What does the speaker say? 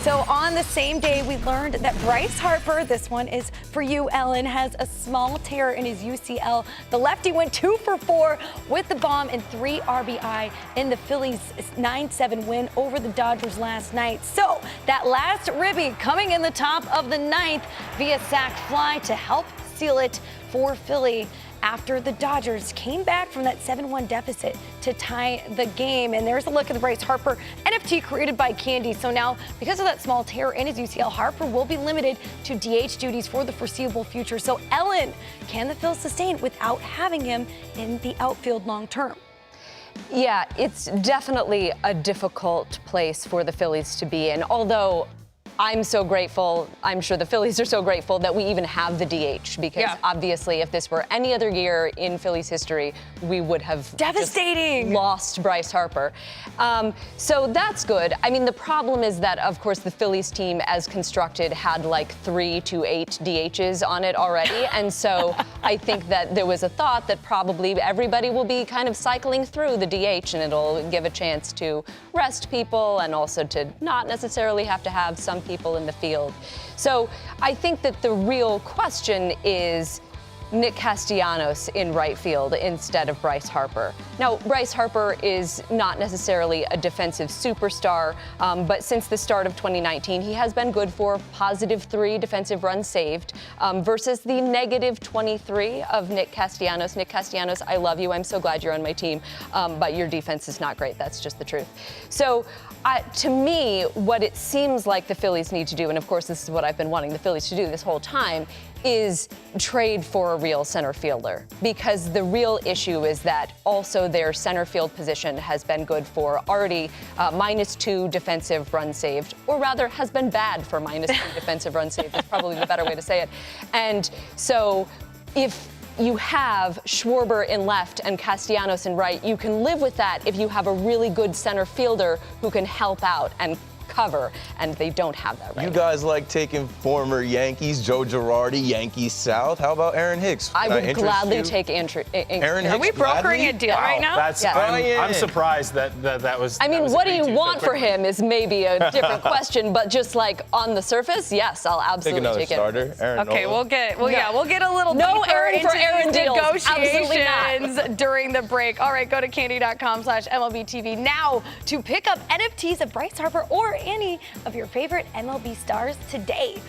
So on the same day, we learned that Bryce Harper, this one is for you, Ellen, has a small tear in his UCL. The lefty went 2 for 4 with the bomb and 3 RBI in the Phillies' 9-7 win over the Dodgers last night. So that last ribby coming in the top of the 9th via sac fly to help seal it for Philly after the Dodgers came back from that 7-1 deficit to tie the game. And there's a look at the Bryce Harper NFT created by Candy. So now, because of that small tear in his UCL, Harper will be limited to DH duties for the foreseeable future. So Ellen, can the Phils sustain without having him in the outfield long term? Yeah, it's definitely a difficult place for the Phillies to be in, although I'm so grateful, I'm sure the Phillies are so grateful that we even have the DH, because obviously if this were any other year in Phillies history, we would have devastating lost Bryce Harper. So that's good. I mean, the problem is that, of course, the Phillies team as constructed had like 3 to 8 DHs on it already. And so I think that there was a thought that probably everybody will be kind of cycling through the DH, and it'll give a chance to rest people and also to not necessarily have to have some people in the field. So I think that the real question is Nick Castellanos in right field instead of Bryce Harper. Now, Bryce Harper is not necessarily a defensive superstar, but since the start of 2019, he has been good for +3 defensive runs saved versus the -23 of Nick Castellanos. Nick Castellanos, I love you. I'm so glad you're on my team, but your defense is not great. That's just the truth. So to me, what it seems like the Phillies need to do, and of course this is what I've been wanting the Phillies to do this whole time, is trade for a real center fielder, because the real issue is that also their center field position has been good for already -2 defensive runs saved, or rather has been bad for -2 defensive runs saved is probably the better way to say it. And so if you have Schwarber in left and Castellanos in right, you can live with that if you have a really good center fielder who can help out and cover, and they don't have that right You guys like taking former Yankees, Joe Girardi, Yankees South. How about Aaron Hicks? I would gladly take Aaron Hicks. Are we brokering a deal right now? That's, I'm surprised that was. I mean, what do you want for him is maybe a different question, but just like on the surface, yes, I'll absolutely take it. Starter, Aaron Okay, Nola. we'll get a little No deeper Aaron into for Aaron these deals. Absolutely negotiations during the break. All right, go to candy.com/MLB TV now to pick up NFTs of Bryce Harper or any of your favorite MLB stars today.